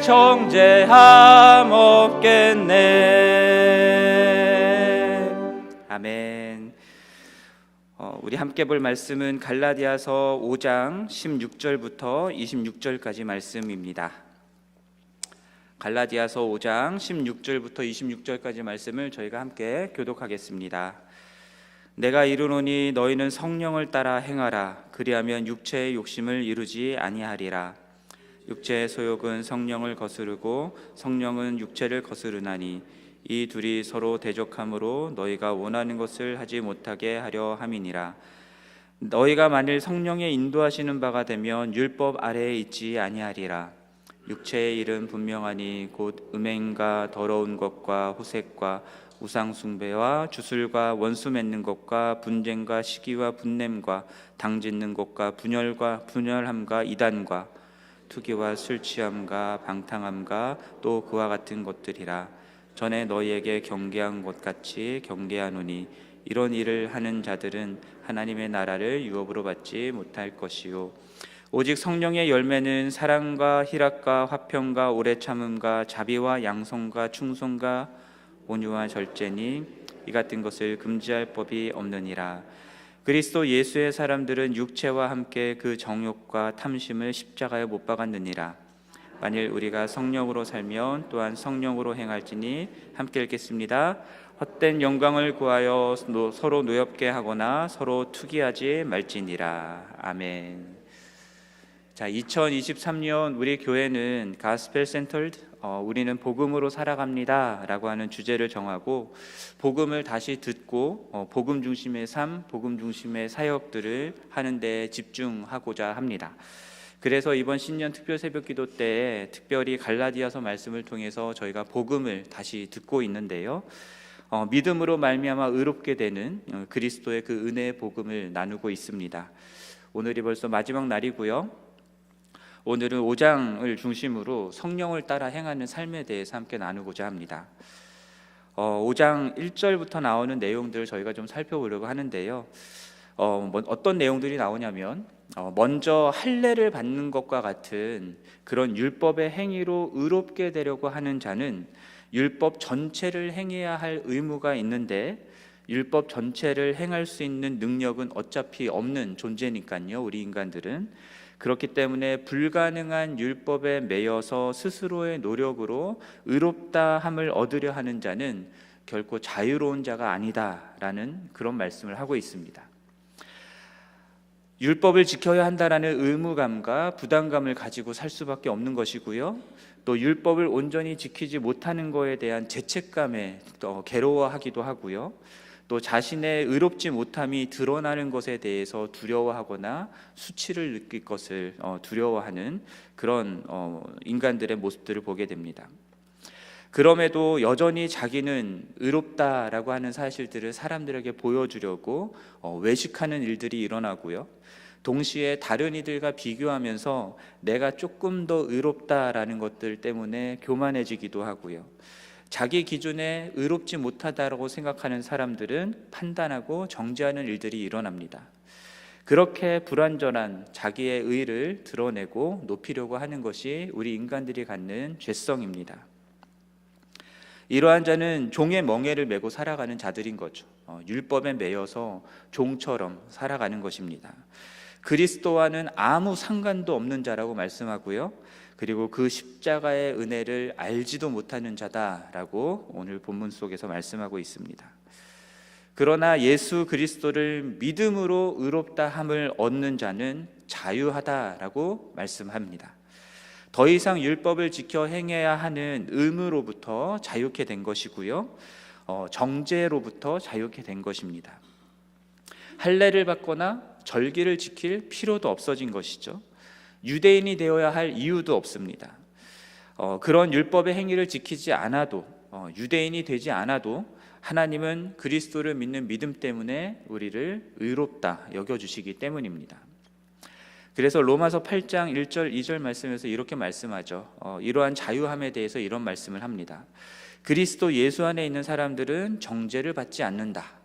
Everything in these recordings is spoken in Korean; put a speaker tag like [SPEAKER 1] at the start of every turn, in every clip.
[SPEAKER 1] 정죄함 없겠네. 아멘. 우리 함께 볼 말씀은 갈라디아서 5장 16절부터 26절까지 말씀입니다. 갈라디아서 5장 16절부터 26절까지 말씀을 저희가 함께 교독하겠습니다. 내가 이르노니 너희는 성령을 따라 행하라. 그리하면 육체의 욕심을 이루지 아니하리라. 육체의 소욕은 성령을 거스르고 성령은 육체를 거스르나니 이 둘이 서로 대적함으로 너희가 원하는 것을 하지 못하게 하려 함이니라. 너희가 만일 성령의 인도하시는 바가 되면 율법 아래에 있지 아니하리라. 육체의 일은 분명하니 곧 음행과 더러운 것과 호색과 우상 숭배와 주술과 원수 맺는 것과 분쟁과 시기와 분냄과 당짓는 것과 분열과 분열함과 이단과 투기와 술 취함과 방탕함과 또 그와 같은 것들이라. 전에 너희에게 경계한 것 같이 경계하노니 이런 일을 하는 자들은 하나님의 나라를 유업으로 받지 못할 것이요 오직 성령의 열매는 사랑과 희락과 화평과 오래 참음과 자비와 양성과 충성과 온유와 절제니 이 같은 것을 금지할 법이 없느니라. 그리스도 예수의 사람들은 육체와 함께 그 정욕과 탐심을 십자가에 못 박았느니라. 만일 우리가 성령으로 살면 또한 성령으로 행할지니 함께 읽겠습니다. 헛된 영광을 구하여 서로 노엽게 하거나 서로 투기하지 말지니라. 아멘. 자, 2023년 우리 교회는 가스펠 센터드 우리는 복음으로 살아갑니다 라고 하는 주제를 정하고 복음을 다시 듣고 복음 중심의 삶, 복음 중심의 사역들을 하는 데 집중하고자 합니다. 그래서 이번 신년 특별 새벽 기도 때 특별히 갈라디아서 말씀을 통해서 저희가 복음을 다시 듣고 있는데요, 믿음으로 말미암아 의롭게 되는 그리스도의 그 은혜의 복음을 나누고 있습니다. 오늘이 벌써 마지막 날이고요. 오늘은 5장을 중심으로 성령을 따라 행하는 삶에 대해서 함께 나누고자 합니다. 5장 1절부터 나오는 내용들을 저희가 좀 살펴보려고 하는데요, 어떤 내용들이 나오냐면 먼저 할례를 받는 것과 같은 그런 율법의 행위로 의롭게 되려고 하는 자는 율법 전체를 행해야 할 의무가 있는데 율법 전체를 행할 수 있는 능력은 어차피 없는 존재니까요. 우리 인간들은 그렇기 때문에 불가능한 율법에 매여서 스스로의 노력으로 의롭다 함을 얻으려 하는 자는 결코 자유로운 자가 아니다라는 그런 말씀을 하고 있습니다. 율법을 지켜야 한다라는 의무감과 부담감을 가지고 살 수밖에 없는 것이고요, 또 율법을 온전히 지키지 못하는 것에 대한 죄책감에 괴로워하기도 하고요, 또 자신의 의롭지 못함이 드러나는 것에 대해서 두려워하거나 수치를 느낄 것을 두려워하는 그런 인간들의 모습들을 보게 됩니다. 그럼에도 여전히 자기는 의롭다라고 하는 사실들을 사람들에게 보여주려고 외식하는 일들이 일어나고요, 동시에 다른 이들과 비교하면서 내가 조금 더 의롭다라는 것들 때문에 교만해지기도 하고요, 자기 기준에 의롭지 못하다고 생각하는 사람들은 판단하고 정죄하는 일들이 일어납니다. 그렇게 불완전한 자기의 의를 드러내고 높이려고 하는 것이 우리 인간들이 갖는 죄성입니다. 이러한 자는 종의 멍에를 메고 살아가는 자들인 거죠. 율법에 매여서 종처럼 살아가는 것입니다. 그리스도와는 아무 상관도 없는 자라고 말씀하고요, 그리고 그 십자가의 은혜를 알지도 못하는 자다라고 오늘 본문 속에서 말씀하고 있습니다. 그러나 예수 그리스도를 믿음으로 의롭다 함을 얻는 자는 자유하다라고 말씀합니다. 더 이상 율법을 지켜 행해야 하는 의무로부터 자유케 된 것이고요, 정죄로부터 자유케 된 것입니다. 할례를 받거나 절기를 지킬 필요도 없어진 것이죠. 유대인이 되어야 할 이유도 없습니다. 그런 율법의 행위를 지키지 않아도, 유대인이 되지 않아도 하나님은 그리스도를 믿는 믿음 때문에 우리를 의롭다 여겨주시기 때문입니다. 그래서 로마서 8장 1절 2절 말씀에서 이렇게 말씀하죠. 이러한 자유함에 대해서 이런 말씀을 합니다. 그리스도 예수 안에 있는 사람들은 정죄를 받지 않는다.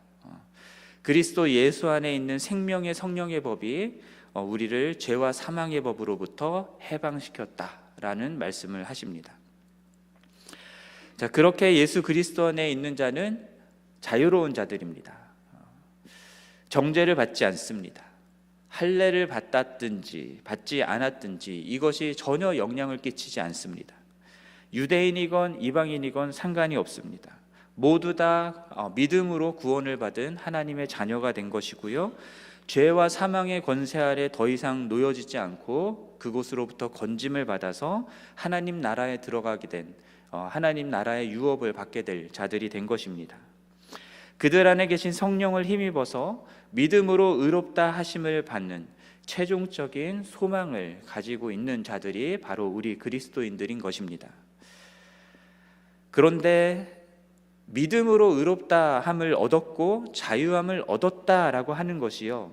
[SPEAKER 1] 그리스도 예수 안에 있는 생명의 성령의 법이 우리를 죄와 사망의 법으로부터 해방시켰다 라는 말씀을 하십니다. 자, 그렇게 예수 그리스도 안에 있는 자는 자유로운 자들입니다. 정죄를 받지 않습니다. 할례를 받았든지 받지 않았든지 이것이 전혀 영향을 끼치지 않습니다. 유대인이건 이방인이건 상관이 없습니다. 모두 다 믿음으로 구원을 받은 하나님의 자녀가 된 것이고요, 죄와 사망의 권세 아래 더 이상 놓여지지 않고 그곳으로부터 건짐을 받아서 하나님 나라에 들어가게 된, 하나님 나라의 유업을 받게 될 자들이 된 것입니다. 그들 안에 계신 성령을 힘입어서 믿음으로 의롭다 하심을 받는 최종적인 소망을 가지고 있는 자들이 바로 우리 그리스도인들인 것입니다. 그런데 믿음으로 의롭다 함을 얻었고 자유함을 얻었다라고 하는 것이요,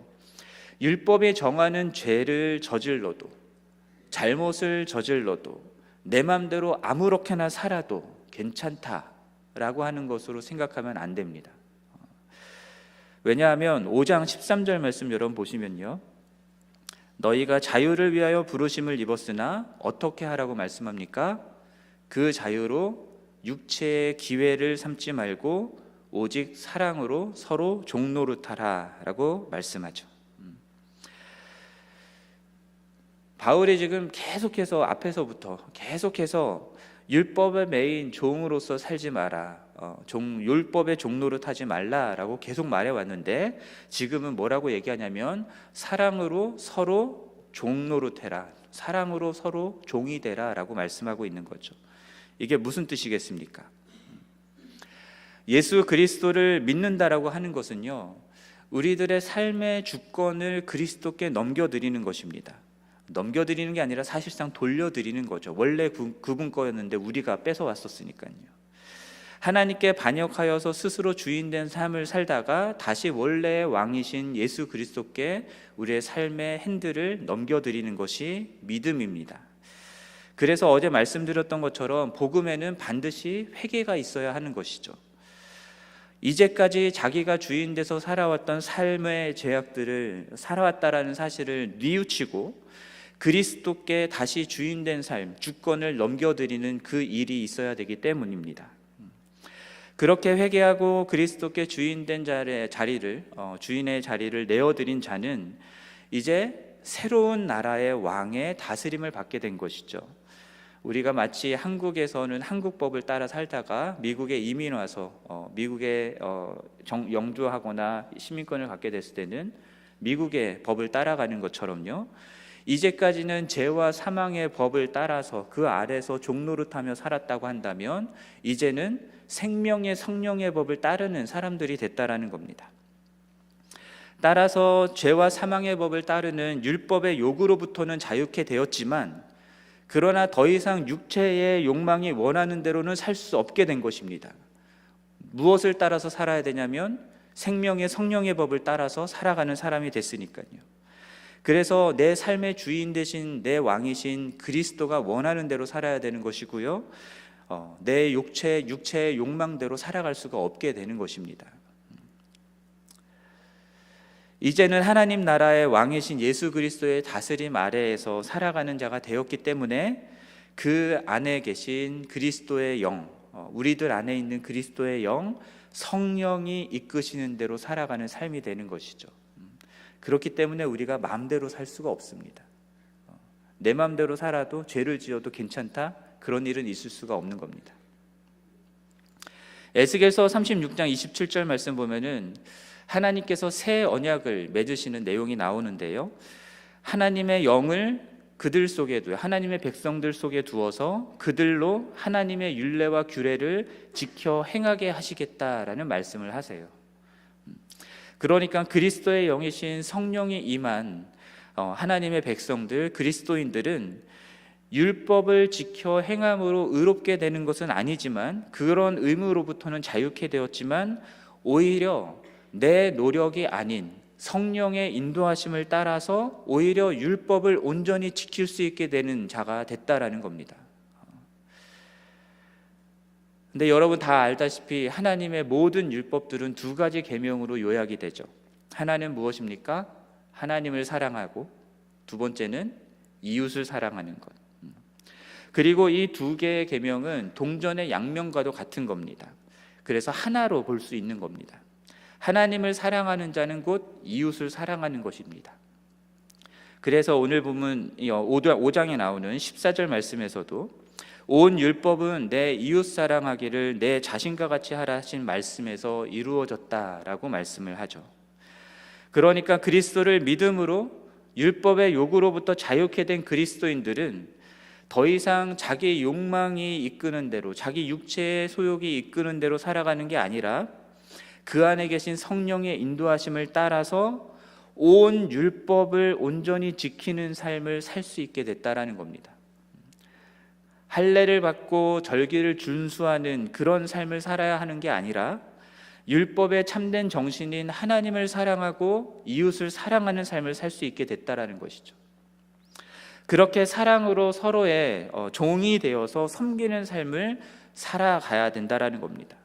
[SPEAKER 1] 율법이 정하는 죄를 저질러도, 잘못을 저질러도, 내 맘대로 아무렇게나 살아도 괜찮다라고 하는 것으로 생각하면 안 됩니다. 왜냐하면 5장 13절 말씀 여러분 보시면요, 너희가 자유를 위하여 부르심을 입었으나 어떻게 하라고 말씀합니까? 그 자유로 육체의 기회를 삼지 말고 오직 사랑으로 서로 종노릇하라 라고 말씀하죠. 바울이 지금 계속해서 앞에서부터 계속해서 율법의 매인 종으로서 살지 마라, 율법의 종노릇하지 말라라고 계속 말해왔는데, 지금은 뭐라고 얘기하냐면 사랑으로 서로 종노릇해라, 사랑으로 서로 종이 되라 라고 말씀하고 있는 거죠. 이게 무슨 뜻이겠습니까? 예수 그리스도를 믿는다라고 하는 것은요, 우리들의 삶의 주권을 그리스도께 넘겨드리는 것입니다. 넘겨드리는 게 아니라 사실상 돌려드리는 거죠. 원래 그분 거였는데 우리가 뺏어왔었으니까요. 하나님께 반역하여서 스스로 주인된 삶을 살다가 다시 원래의 왕이신 예수 그리스도께 우리의 삶의 핸들을 넘겨드리는 것이 믿음입니다. 그래서 어제 말씀드렸던 것처럼 복음에는 반드시 회개가 있어야 하는 것이죠. 이제까지 자기가 주인 돼서 살아왔던 삶의 죄악들을 살아왔다라는 사실을 뉘우치고 그리스도께 다시 주인된 삶, 주권을 넘겨드리는 그 일이 있어야 되기 때문입니다. 그렇게 회개하고 그리스도께 주인된 자리를, 주인의 자리를 내어드린 자는 이제 새로운 나라의 왕의 다스림을 받게 된 것이죠. 우리가 마치 한국에서는 한국법을 따라 살다가 미국에 이민 와서 미국에 영주하거나 시민권을 갖게 됐을 때는 미국의 법을 따라가는 것처럼요, 이제까지는 죄와 사망의 법을 따라서 그 아래서 종노릇하며 살았다고 한다면 이제는 생명의 성령의 법을 따르는 사람들이 됐다라는 겁니다. 따라서 죄와 사망의 법을 따르는 율법의 요구로부터는 자유케 되었지만, 그러나 더 이상 육체의 욕망이 원하는 대로는 살 수 없게 된 것입니다. 무엇을 따라서 살아야 되냐면 생명의 성령의 법을 따라서 살아가는 사람이 됐으니까요. 그래서 내 삶의 주인 되신 내 왕이신 그리스도가 원하는 대로 살아야 되는 것이고요, 내 육체의 욕망대로 살아갈 수가 없게 되는 것입니다. 이제는 하나님 나라의 왕이신 예수 그리스도의 다스림 아래에서 살아가는 자가 되었기 때문에 그 안에 계신 그리스도의 영, 우리들 안에 있는 그리스도의 영, 성령이 이끄시는 대로 살아가는 삶이 되는 것이죠. 그렇기 때문에 우리가 마음대로 살 수가 없습니다. 내 마음대로 살아도 죄를 지어도 괜찮다, 그런 일은 있을 수가 없는 겁니다. 에스겔서 36장 27절 말씀 보면은 하나님께서 새 언약을 맺으시는 내용이 나오는데요, 하나님의 영을 그들 속에 두어 하나님의 백성들 속에 두어서 그들로 하나님의 율례와 규례를 지켜 행하게 하시겠다라는 말씀을 하세요. 그러니까 그리스도의 영이신 성령이 임한 하나님의 백성들, 그리스도인들은 율법을 지켜 행함으로 의롭게 되는 것은 아니지만, 그런 의무로부터는 자유케 되었지만, 오히려 내 노력이 아닌 성령의 인도하심을 따라서 오히려 율법을 온전히 지킬 수 있게 되는 자가 됐다라는 겁니다. 근데 여러분 다 알다시피 하나님의 모든 율법들은 두 가지 계명으로 요약이 되죠. 하나는 무엇입니까? 하나님을 사랑하고, 두 번째는 이웃을 사랑하는 것. 그리고 이 두 개의 계명은 동전의 양면과도 같은 겁니다. 그래서 하나로 볼 수 있는 겁니다. 하나님을 사랑하는 자는 곧 이웃을 사랑하는 것입니다. 그래서 오늘 보면 5장에 나오는 14절 말씀에서도 온 율법은 내 이웃 사랑하기를 내 자신과 같이 하라 하신 말씀에서 이루어졌다라고 말씀을 하죠. 그러니까 그리스도를 믿음으로 율법의 요구로부터 자유케 된 그리스도인들은 더 이상 자기 욕망이 이끄는 대로, 자기 육체의 소욕이 이끄는 대로 살아가는 게 아니라 그 안에 계신 성령의 인도하심을 따라서 온 율법을 온전히 지키는 삶을 살 수 있게 됐다라는 겁니다. 할례를 받고 절기를 준수하는 그런 삶을 살아야 하는 게 아니라 율법의 참된 정신인 하나님을 사랑하고 이웃을 사랑하는 삶을 살 수 있게 됐다라는 것이죠. 그렇게 사랑으로 서로의 종이 되어서 섬기는 삶을 살아가야 된다라는 겁니다.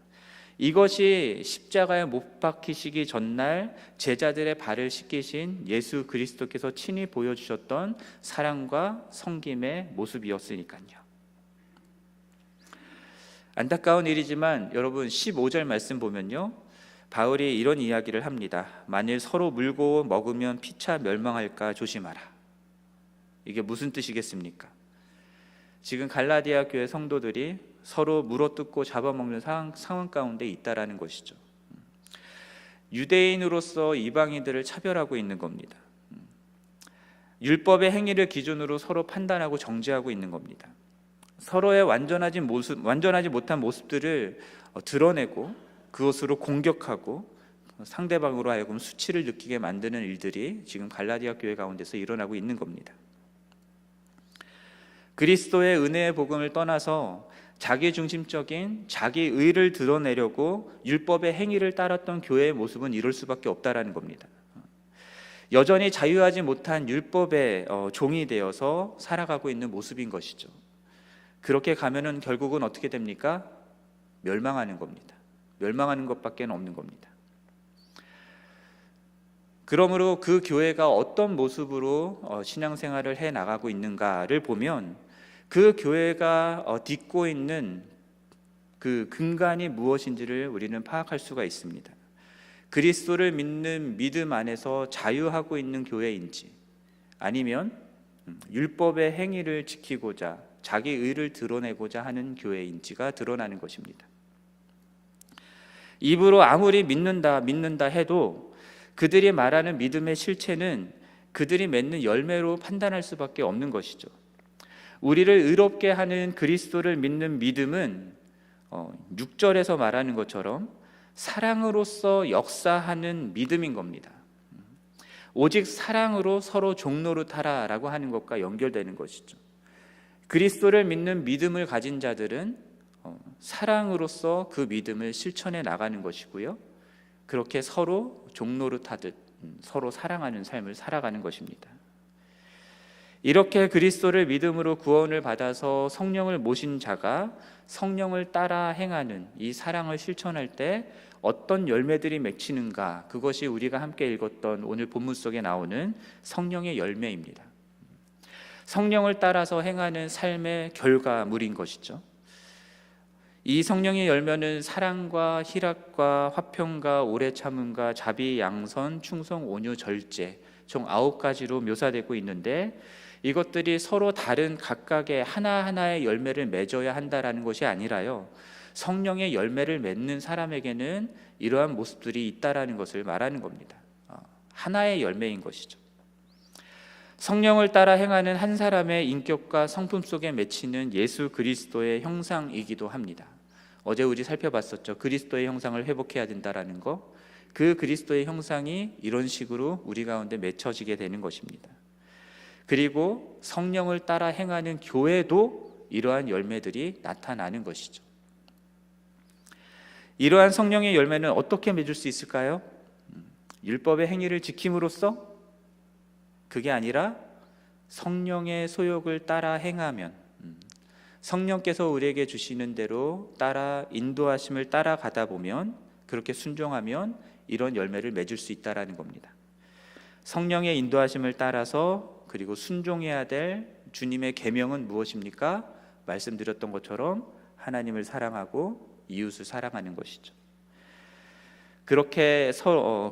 [SPEAKER 1] 이것이 십자가에 못 박히시기 전날 제자들의 발을 씻기신 예수 그리스도께서 친히 보여주셨던 사랑과 섬김의 모습이었으니까요. 안타까운 일이지만 여러분 15절 말씀 보면요, 바울이 이런 이야기를 합니다. 만일 서로 물고 먹으면 피차 멸망할까 조심하라. 이게 무슨 뜻이겠습니까? 지금 갈라디아 교회 성도들이 서로 물어뜯고 잡아먹는 상황 가운데 있다라는 것이죠. 유대인으로서 이방인들을 차별하고 있는 겁니다. 율법의 행위를 기준으로 서로 판단하고 정죄하고 있는 겁니다. 서로의 완전하지 못한 모습들을 드러내고 그것으로 공격하고 상대방으로 하여금 수치를 느끼게 만드는 일들이 지금 갈라디아 교회 가운데서 일어나고 있는 겁니다. 그리스도의 은혜의 복음을 떠나서 자기중심적인 자기 의를 드러내려고 율법의 행위를 따랐던 교회의 모습은 이럴 수밖에 없다라는 겁니다. 여전히 자유하지 못한 율법의 종이 되어서 살아가고 있는 모습인 것이죠. 그렇게 가면은 결국은 어떻게 됩니까? 멸망하는 겁니다. 멸망하는 것밖에 없는 겁니다. 그러므로 그 교회가 어떤 모습으로 신앙생활을 해 나가고 있는가를 보면 그 교회가 딛고 있는 그 근간이 무엇인지를 우리는 파악할 수가 있습니다. 그리스도를 믿는 믿음 안에서 자유하고 있는 교회인지, 아니면 율법의 행위를 지키고자 자기 의를 드러내고자 하는 교회인지가 드러나는 것입니다. 입으로 아무리 믿는다 해도 그들이 말하는 믿음의 실체는 그들이 맺는 열매로 판단할 수밖에 없는 것이죠. 우리를 의롭게 하는 그리스도를 믿는 믿음은 6절에서 말하는 것처럼 사랑으로서 역사하는 믿음인 겁니다. 오직 사랑으로 서로 종노릇하라라고 하는 것과 연결되는 것이죠. 그리스도를 믿는 믿음을 가진 자들은 사랑으로서 그 믿음을 실천해 나가는 것이고요, 그렇게 서로 종노릇하듯 서로 사랑하는 삶을 살아가는 것입니다. 이렇게 그리스도를 믿음으로 구원을 받아서 성령을 모신 자가 성령을 따라 행하는 이 사랑을 실천할 때 어떤 열매들이 맺히는가, 그것이 우리가 함께 읽었던 오늘 본문 속에 나오는 성령의 열매입니다. 성령을 따라서 행하는 삶의 결과물인 것이죠. 이 성령의 열매는 사랑과 희락과 화평과 오래 참음과 자비, 양선, 충성, 온유, 절제, 총 9가지로 묘사되고 있는데, 이것들이 서로 다른 각각의 하나하나의 열매를 맺어야 한다라는 것이 아니라요, 성령의 열매를 맺는 사람에게는 이러한 모습들이 있다라는 것을 말하는 겁니다. 하나의 열매인 것이죠. 성령을 따라 행하는 한 사람의 인격과 성품 속에 맺히는 예수 그리스도의 형상이기도 합니다. 어제 우리 살펴봤었죠. 그리스도의 형상을 회복해야 된다라는 거. 그 그리스도의 형상이 이런 식으로 우리 가운데 맺혀지게 되는 것입니다. 그리고 성령을 따라 행하는 교회도 이러한 열매들이 나타나는 것이죠. 이러한 성령의 열매는 어떻게 맺을 수 있을까요? 율법의 행위를 지킴으로써? 그게 아니라 성령의 소욕을 따라 행하면, 성령께서 우리에게 주시는 대로 따라 인도하심을 따라가다 보면, 그렇게 순종하면 이런 열매를 맺을 수 있다라는 겁니다. 성령의 인도하심을 따라서, 그리고 순종해야 될 주님의 계명은 무엇입니까? 말씀드렸던 것처럼 하나님을 사랑하고 이웃을 사랑하는 것이죠. 그렇게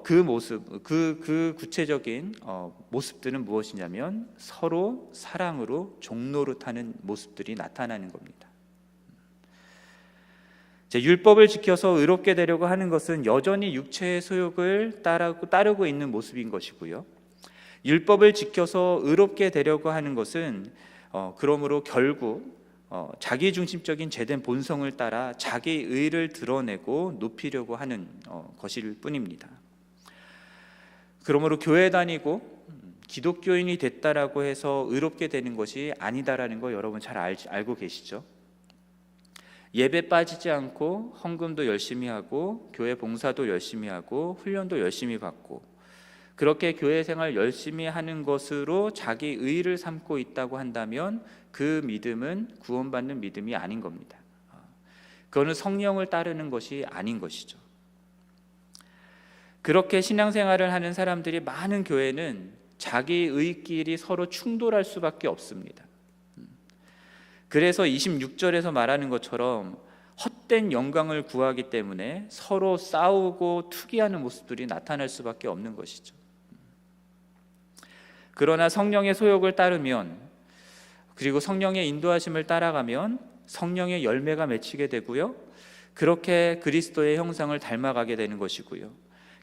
[SPEAKER 1] 그 모습, 그 구체적인 모습들은 무엇이냐면 서로 사랑으로 종노릇하는 모습들이 나타나는 겁니다. 율법을 지켜서 의롭게 되려고 하는 것은 여전히 육체의 소욕을 따르고 있는 모습인 것이고요. 율법을 지켜서 의롭게 되려고 하는 것은 그러므로 결국 자기중심적인 죄된 본성을 따라 자기 의를 드러내고 높이려고 하는 것일 뿐입니다. 그러므로 교회 다니고 기독교인이 됐다라고 해서 의롭게 되는 것이 아니다라는 거 여러분 잘 알고 계시죠? 예배 빠지지 않고 헌금도 열심히 하고 교회 봉사도 열심히 하고 훈련도 열심히 받고 그렇게 교회 생활 열심히 하는 것으로 자기 의를 삼고 있다고 한다면 그 믿음은 구원받는 믿음이 아닌 겁니다. 그거는 성령을 따르는 것이 아닌 것이죠. 그렇게 신앙생활을 하는 사람들이 많은 교회는 자기 의끼리 서로 충돌할 수밖에 없습니다. 그래서 26절에서 말하는 것처럼 헛된 영광을 구하기 때문에 서로 싸우고 투기하는 모습들이 나타날 수밖에 없는 것이죠. 그러나 성령의 소욕을 따르면, 그리고 성령의 인도하심을 따라가면 성령의 열매가 맺히게 되고요, 그렇게 그리스도의 형상을 닮아가게 되는 것이고요,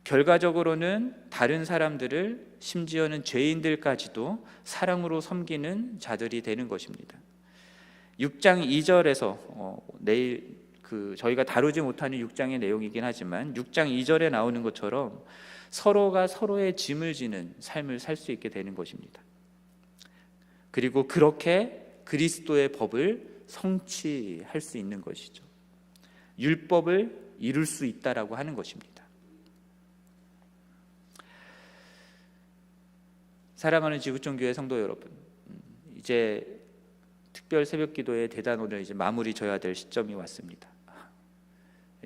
[SPEAKER 1] 결과적으로는 다른 사람들을, 심지어는 죄인들까지도 사랑으로 섬기는 자들이 되는 것입니다. 6장 2절에서 내일 저희가 다루지 못하는 6장의 내용이긴 하지만 6장 2절에 나오는 것처럼 서로가 서로의 짐을 지는 삶을 살 수 있게 되는 것입니다. 그리고 그렇게 그리스도의 법을 성취할 수 있는 것이죠. 율법을 이룰 수 있다라고 하는 것입니다. 사랑하는 지구촌교회 성도 여러분, 이제 특별 새벽기도의 대단원을 이제 마무리 져야 될 시점이 왔습니다.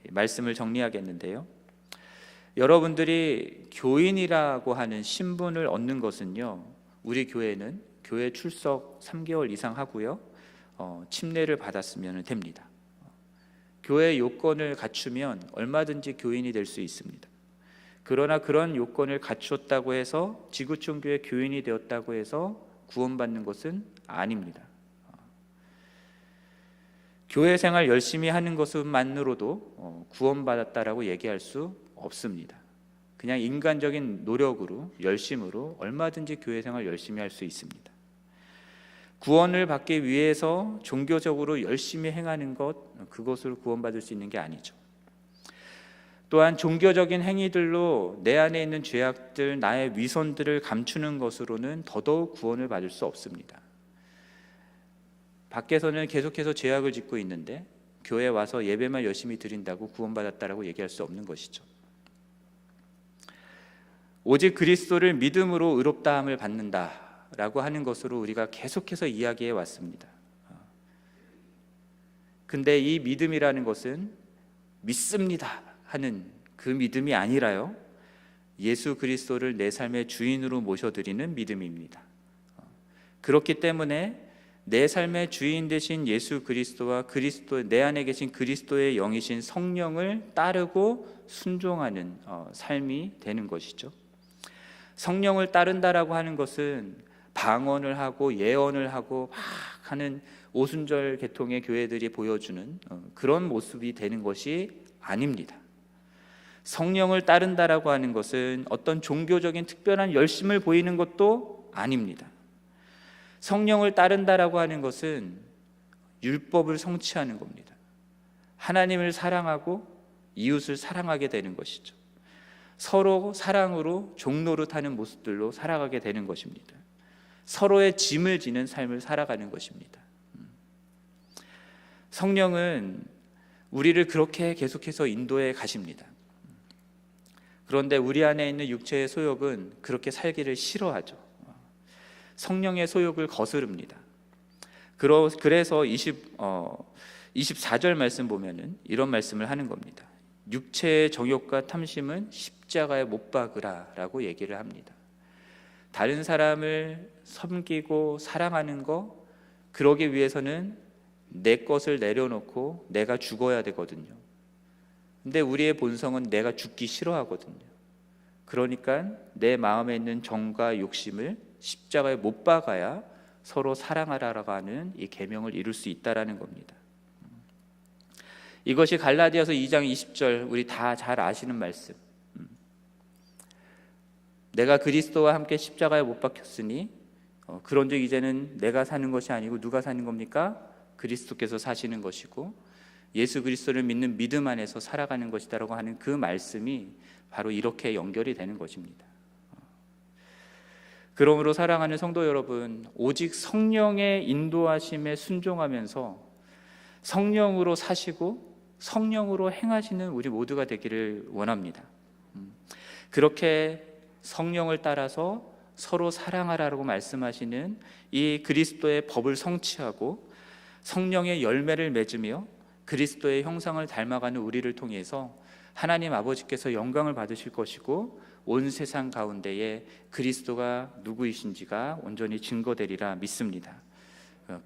[SPEAKER 1] 말씀을 정리하겠는데요, 여러분들이 교인이라고 하는 신분을 얻는 것은요, 우리 교회는 교회 출석 3개월 이상 하고요, 침례를 받았으면 됩니다. 교회 요건을 갖추면 얼마든지 교인이 될 수 있습니다. 그러나 그런 요건을 갖추었다고 해서 지구촌교회 교인이 되었다고 해서 구원받는 것은 아닙니다. 교회 생활 열심히 하는 것만으로도 구원받았다라고 얘기할 수 없습니다. 그냥 인간적인 노력으로, 열심으로 얼마든지 교회 생활 열심히 할 수 있습니다. 구원을 받기 위해서 종교적으로 열심히 행하는 것, 그것으로 구원받을 수 있는 게 아니죠. 또한 종교적인 행위들로 내 안에 있는 죄악들, 나의 위선들을 감추는 것으로는 더더욱 구원을 받을 수 없습니다. 밖에서는 계속해서 죄악을 짓고 있는데 교회에 와서 예배만 열심히 드린다고 구원받았다라고 얘기할 수 없는 것이죠. 오직 그리스도를 믿음으로 의롭다함을 받는다라고 하는 것으로 우리가 계속해서 이야기해 왔습니다. 근데 이 믿음이라는 것은 믿습니다 하는 그 믿음이 아니라요, 예수 그리스도를 내 삶의 주인으로 모셔드리는 믿음입니다. 그렇기 때문에 내 삶의 주인 되신 예수 그리스도와 내 안에 계신 그리스도의 영이신 성령을 따르고 순종하는 삶이 되는 것이죠. 성령을 따른다라고 하는 것은 방언을 하고 예언을 하고 막 하는 오순절 계통의 교회들이 보여주는 그런 모습이 되는 것이 아닙니다. 성령을 따른다라고 하는 것은 어떤 종교적인 특별한 열심을 보이는 것도 아닙니다. 성령을 따른다라고 하는 것은 율법을 성취하는 겁니다. 하나님을 사랑하고 이웃을 사랑하게 되는 것이죠. 서로 사랑으로 종노릇하는 모습들로 살아가게 되는 것입니다. 서로의 짐을 지는 삶을 살아가는 것입니다. 성령은 우리를 그렇게 계속해서 인도해 가십니다. 그런데 우리 안에 있는 육체의 소욕은 그렇게 살기를 싫어하죠. 성령의 소욕을 거스릅니다. 그래서 24절 말씀 보면은 이런 말씀을 하는 겁니다. 육체의 정욕과 탐심은 십자가에 못 박으라라고 얘기를 합니다. 다른 사람을 섬기고 사랑하는 거, 그러기 위해서는 내 것을 내려놓고 내가 죽어야 되거든요. 근데 우리의 본성은 내가 죽기 싫어하거든요. 그러니까 내 마음에 있는 정과 욕심을 십자가에 못 박아야 서로 사랑하라고 하는 이 계명을 이룰 수 있다라는 겁니다. 이것이 갈라디아서 2장 20절 우리 다 잘 아시는 말씀. 내가 그리스도와 함께 십자가에 못 박혔으니 그런즉 이제는 내가 사는 것이 아니고 누가 사는 겁니까? 그리스도께서 사시는 것이고 예수 그리스도를 믿는 믿음 안에서 살아가는 것이다라고 하는 그 말씀이 바로 이렇게 연결이 되는 것입니다. 그러므로 사랑하는 성도 여러분, 오직 성령의 인도하심에 순종하면서 성령으로 사시고 성령으로 행하시는 우리 모두가 되기를 원합니다. 그렇게 성령을 따라서 서로 사랑하라고 말씀하시는 이 그리스도의 법을 성취하고 성령의 열매를 맺으며 그리스도의 형상을 닮아가는 우리를 통해서 하나님 아버지께서 영광을 받으실 것이고 온 세상 가운데에 그리스도가 누구이신지가 온전히 증거되리라 믿습니다.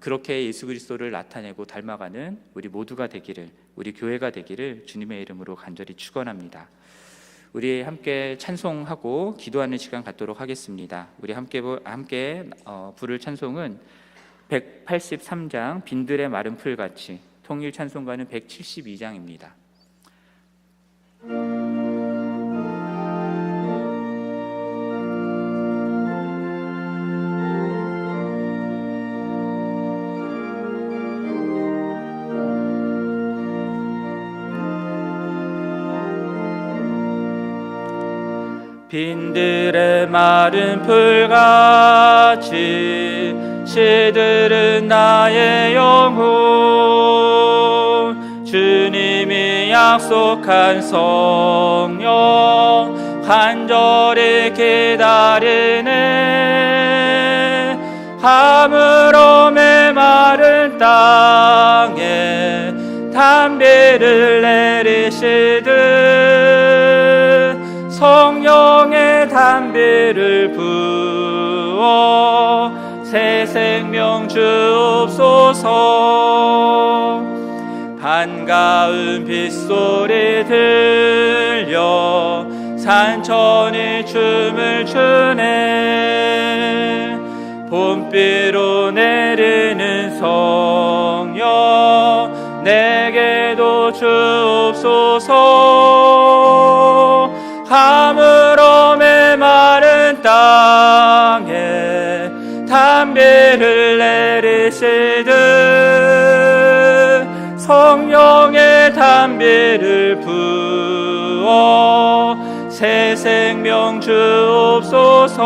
[SPEAKER 1] 그렇게 예수 그리스도를 나타내고 닮아가는 우리 모두가 되기를, 우리 교회가 되기를 주님의 이름으로 간절히 축원합니다. 우리 함께 찬송하고 기도하는 시간 갖도록 하겠습니다. 우리 함께 부를 찬송은 183장 빈들의 마른 풀같이, 통일 찬송가는 172장입니다. 빈들의 마른 풀같이 시들은 나의 영혼, 주님이 약속한 성령 간절히 기다리네. 가물어 메마른 땅에 담비를 내리시듯 성령의 담비를 부어 새 생명 주옵소서. 반가운 빗소리 들려 산천이 춤을 추네. 봄비로 내리는 성령 내게도 주옵소서. 가물어 메마른 땅에 담비를 내리시듯 성령의 담비를 부어 새 생명 주옵소서.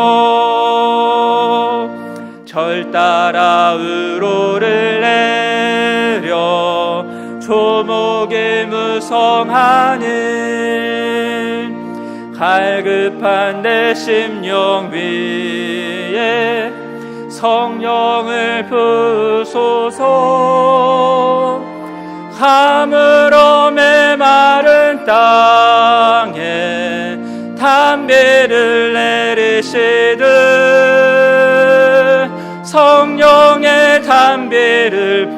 [SPEAKER 1] 절 따라 우로를 내려 조목이 무성하니 갈급한 내 심령 위에 성령을 부으소서. 가물어 메마른 땅에 담비를 내리시듯 성령의 담비를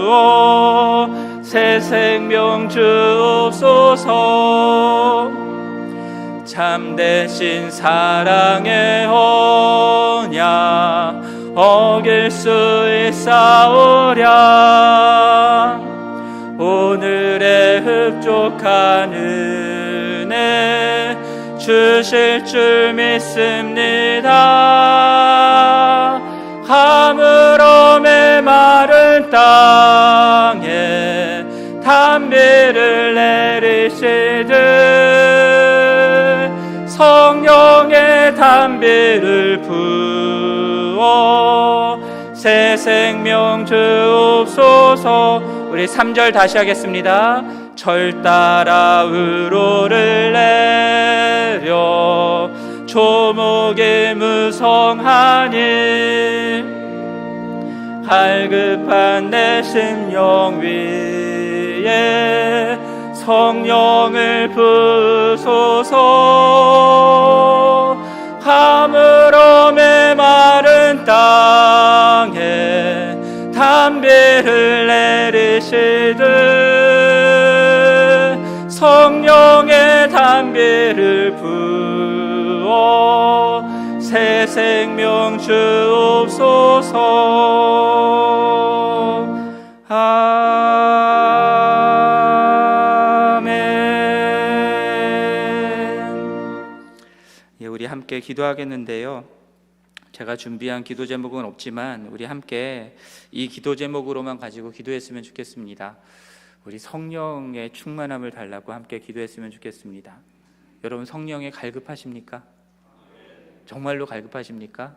[SPEAKER 1] 부어 새 생명 주옵소서. 참되신 사랑의 언약 어길 수 있사오랴. 오늘의 흡족한 은혜 주실 줄 믿습니다. 가물어 메마른 땅에 담비를 내리시듯 성령의 담비를 부어 새 생명 주옵소서. 우리 3절 다시 하겠습니다. 절 따라 우로를 내려 조목이 무성하니 갈급한 내 심령 위에 성령을 부으소서. 가물어 메마른 땅에 담비 담비를 내리시듯 성령의 담비를 부어 새 생명 주옵소서. 우리 함께 기도하겠는데요. 제가 준비한 기도 제목은 없지만 우리 함께 이 기도 제목으로만 가지고 기도했으면 좋겠습니다. 우리 성령의 충만함을 달라고 함께 기도했으면 좋겠습니다. 여러분, 성령에 갈급하십니까? 정말로 갈급하십니까?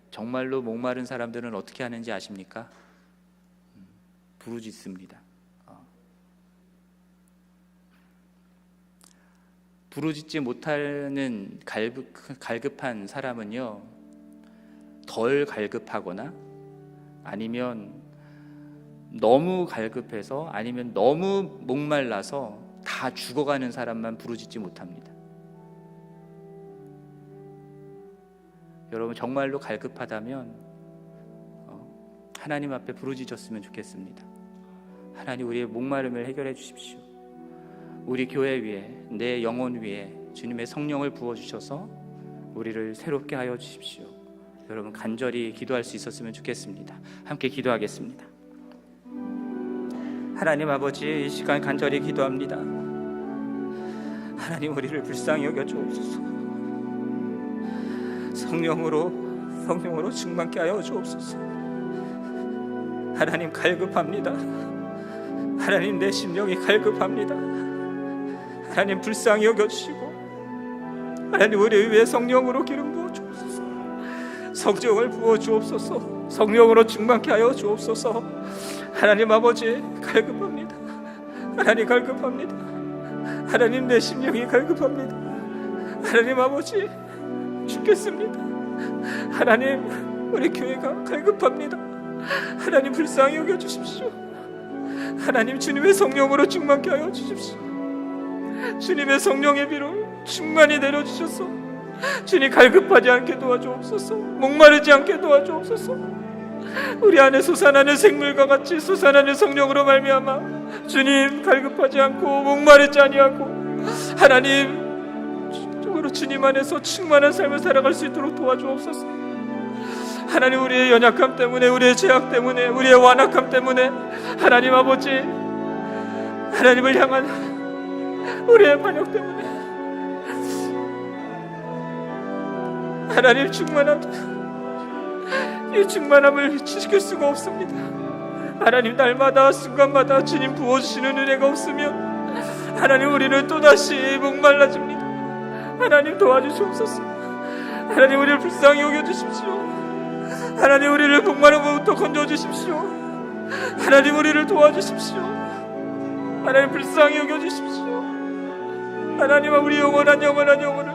[SPEAKER 1] 정말로 목마른 사람들은 어떻게 하는지 아십니까? 부르짖습니다. 부르짖지 못하는 갈급한 사람은요, 덜 갈급하거나 아니면 너무 갈급해서 아니면 너무 목말라서 다 죽어가는 사람만 부르짖지 못합니다. 여러분, 정말로 갈급하다면 하나님 앞에 부르짖었으면 좋겠습니다. 하나님, 우리의 목마름을 해결해 주십시오. 우리 교회 위에, 내 영혼 위에 주님의 성령을 부어주셔서 우리를 새롭게 하여 주십시오. 여러분, 간절히 기도할 수 있었으면 좋겠습니다. 함께 기도하겠습니다. 하나님 아버지, 이 시간 간절히 기도합니다. 하나님, 우리를 불쌍히 여겨 주옵소서. 성령으로 충만케 하여 주옵소서. 하나님, 갈급합니다. 하나님, 내 심령이 갈급합니다. 하나님, 불쌍히 여겨주시고 하나님, 우리 위에 성령으로 기름 부어 주옵소서. 성령을 부어 주옵소서. 성령으로 충만케 하여 주옵소서. 하나님 아버지, 갈급합니다. 하나님, 갈급합니다. 하나님, 내 심령이 갈급합니다. 하나님 아버지, 죽겠습니다. 하나님, 우리 교회가 갈급합니다. 하나님, 불쌍히 여겨주십시오. 하나님, 주님의 성령으로 충만케 하여 주십시오. 주님의 성령의 비로 충만히 내려주셔서 주님, 갈급하지 않게 도와주옵소서. 목마르지 않게 도와주옵소서. 우리 안에 솟아나는 생물과 같이 솟아나는 성령으로 말미암아 주님, 갈급하지 않고 목마르지 아니하고 하나님 적으로 주님 안에서 충만한 삶을 살아갈 수 있도록 도와주옵소서. 하나님, 우리의 연약함 때문에, 우리의 죄악 때문에, 우리의 완악함 때문에 하나님 아버지, 하나님을 향한 우리의 반역 때문에 하나님, 이 충만함을 지킬 수가 없습니다. 하나님, 날마다 순간마다 주님 부어주시는 은혜가 없으면 하나님, 우리는 또다시 목말라집니다. 하나님, 도와주시옵소서. 하나님, 우리를 불쌍히 여겨주십시오. 하나님, 우리를 목마름으로부터 건져주십시오. 하나님, 우리를 도와주십시오. 하나님, 불쌍히 여겨주십시오. 하나님, 우리 영원한 영혼을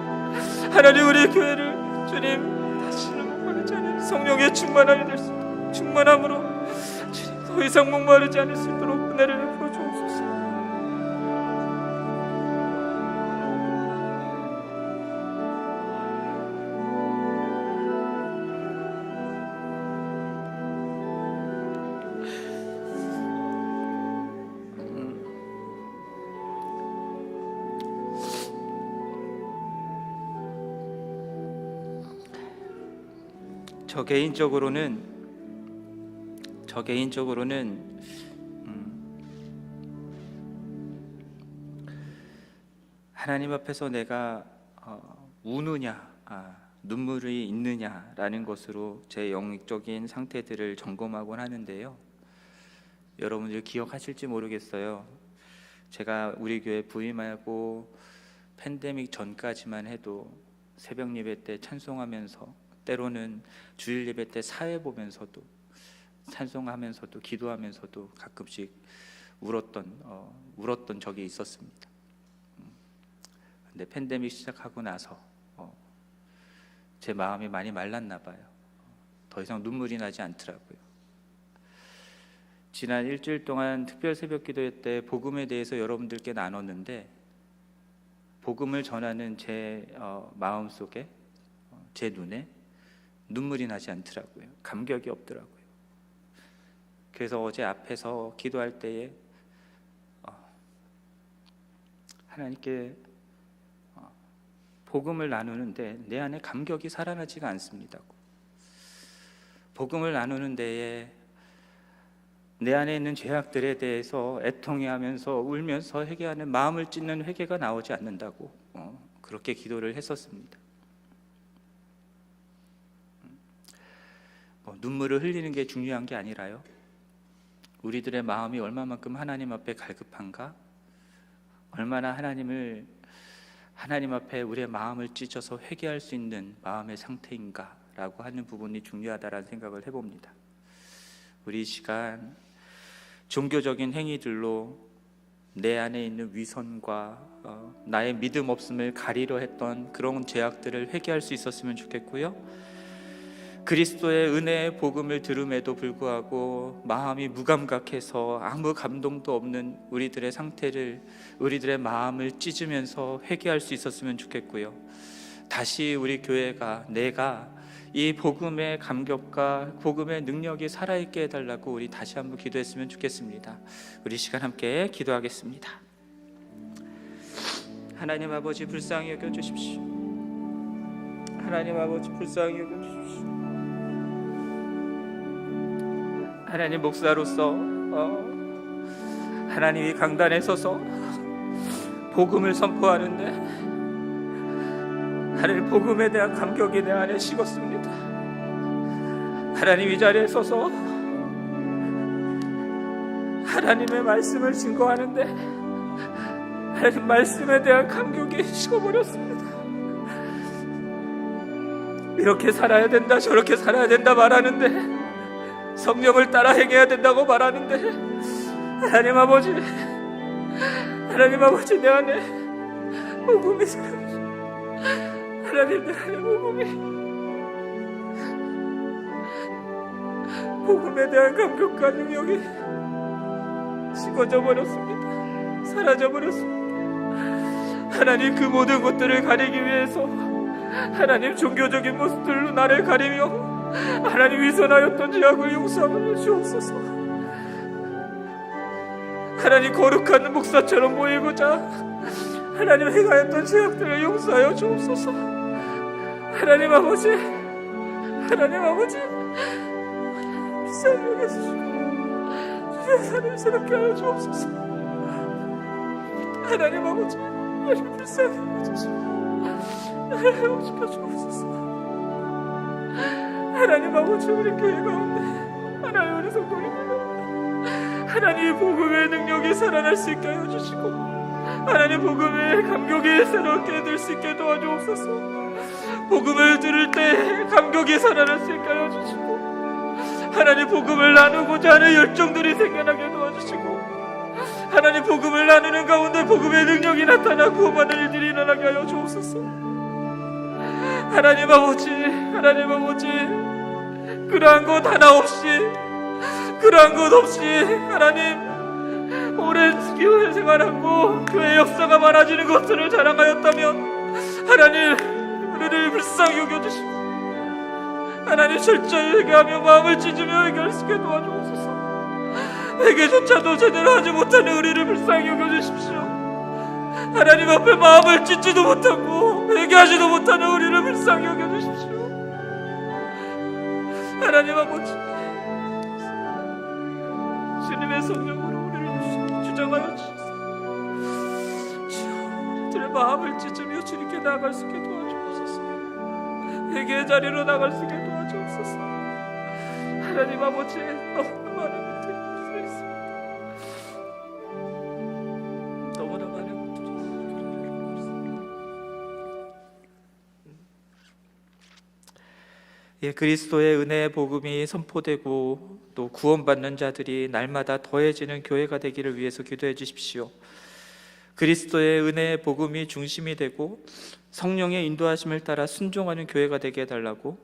[SPEAKER 1] 하나님, 우리의 교회를 주님 다시는 목마르지 않은 성령의 충만함이 될 수 있도록, 충만함으로 주님 더 이상 목마르지 않을 수 있도록 은혜를 베풀어 주옵소서. 저 개인적으로는 하나님 앞에서 내가 우느냐, 눈물이 있느냐라는 것으로 제 영적인 상태들을 점검하곤 하는데요. 여러분들 기억하실지 모르겠어요. 제가 우리 교회 부임하고 팬데믹 전까지만 해도 새벽 예배 때 찬송하면서, 때로는 주일 예배 때 사회 보면서도, 찬송하면서도, 기도하면서도 가끔씩 울었던 적이 있었습니다. 근데 팬데믹 시작하고 나서 제 마음이 많이 말랐나 봐요. 더 이상 눈물이 나지 않더라고요. 지난 일주일 동안 특별 새벽 기도회 때 복음에 대해서 여러분들께 나눴는데, 복음을 전하는 제 마음 속에, 제 눈에 눈물이 나지 않더라고요. 감격이 없더라고요. 그래서 어제 앞에서 기도할 때에 하나님께 복음을 나누는데 내 안에 감격이 살아나지가 않습니다. 복음을 나누는 데에 내 안에 있는 죄악들에 대해서 애통해하면서 울면서 회개하는 마음을 찢는 회개가 나오지 않는다고 그렇게 기도를 했었습니다. 눈물을 흘리는 게 중요한 게 아니라요, 우리들의 마음이 얼마만큼 하나님 앞에 갈급한가, 얼마나 하나님 앞에 우리의 마음을 찢어서 회개할 수 있는 마음의 상태인가라고 하는 부분이 중요하다라는 생각을 해봅니다. 우리 이 시간 종교적인 행위들로 내 안에 있는 위선과 나의 믿음 없음을 가리려 했던 그런 죄악들을 회개할 수 있었으면 좋겠고요, 그리스도의 은혜의 복음을 들음에도 불구하고 마음이 무감각해서 아무 감동도 없는 우리들의 상태를, 우리들의 마음을 찢으면서 회개할 수 있었으면 좋겠고요, 다시 우리 교회가, 내가 이 복음의 감격과 복음의 능력이 살아있게 해달라고 우리 다시 한번 기도했으면 좋겠습니다. 우리 시간 함께 기도하겠습니다. 하나님 아버지, 불쌍히 여겨주십시오. 하나님 아버지, 불쌍히 여겨주십시오. 하나님, 목사로서 하나님이 강단에 서서 복음을 선포하는데 하나님, 복음에 대한 감격이 내 안에 식었습니다. 하나님, 이 자리에 서서 하나님의 말씀을 증거하는데 하나님, 말씀에 대한 감격이 식어버렸습니다. 이렇게 살아야 된다, 저렇게 살아야 된다 말하는데, 성령을 따라 행해야 된다고 말하는데, 하나님 아버지, 내 안에 복음이 살아나시, 하나님, 내 안에 복음에 대한 감격과 능력이 식어져 버렸습니다. 사라져 버렸습니다. 하나님, 그 모든 것들을 가리기 위해서 하나님, 종교적인 모습들로 나를 가리며 하나님, 위선하였던 죄악을 용서하여 주옵소서. 하나님, 거룩한 목사처럼 보이고자 하나님, 행하였던 죄악들을 용서하여 주옵소서. 하나님 아버지, 불쌍히 여겨주시고 주의 사람스럽게 하여 주옵소서. 하나님 아버지, 불쌍히 여겨주시고 하나님 지켜 주옵소서. 하나님 아버지, 우리 교회 가운데, 하나님, 우리 성도님 가운데 하나님, 복음의 능력이 살아날 수 있게 하여 주시고, 하나님, 복음의 감격이 새롭게 될 수 있게 도와주옵소서. 복음을 들을 때 감격이 살아날 수 있게 하여 주시고, 하나님, 복음을 나누고자 하는 열정들이 생겨나게 도와주시고, 하나님, 복음을 나누는 가운데 복음의 능력이 나타나 구원받는 일들이 일어나게 하여 주옵소서. 하나님 아버지, 그러한 것 하나 없이, 하나님, 오랜 교회 생활하고 교회 역사가 많아지는 것들을 자랑하였다면 하나님, 우리를 불쌍히 여겨주시고 하나님, 철저히 회개하며 마음을 찢으며 회개할 수 있게 도와주옵소서. 회개조차도 제대로 하지 못하는 우리를 불쌍히 여겨주십시오. 하나님 앞에 마음을 찢지도 못하고 회개하지도 못하는 우리를 불쌍히 여겨주십시오. 하나님 아버지, 주님의 성령으로 우리를 주장하여 주시옵소서. 우리들의 마음을 찢으며 주님께 나아갈 수 있게 도와주옵소서. 회개의 자리로 나갈 수 있게 도와주옵소서. 하나님 아버지, 너무나 많은 것들이 우리가 있습니다. 너무나 많은 것들이 우리가 있습니다. 그리스도의 은혜의 복음이 선포되고 또 구원받는 자들이 날마다 더해지는 교회가 되기를 위해서 기도해 주십시오. 그리스도의 은혜의 복음이 중심이 되고 성령의 인도하심을 따라 순종하는 교회가 되게 해달라고,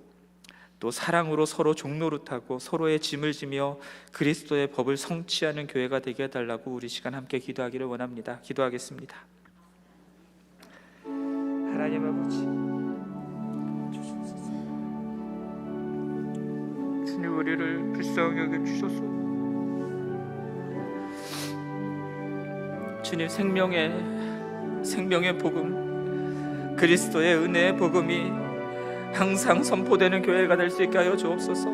[SPEAKER 1] 또 사랑으로 서로 종노릇하고 서로의 짐을 지며 그리스도의 법을 성취하는 교회가 되게 해달라고 우리 시간 함께 기도하기를 원합니다. 기도하겠습니다. 하나님 아버지, 주님, 우리를 불쌍히 여겨주셔서 주님, 생명의 복음, 그리스도의 은혜의 복음이 항상 선포되는 교회가 될 수 있게 하여 주옵소서.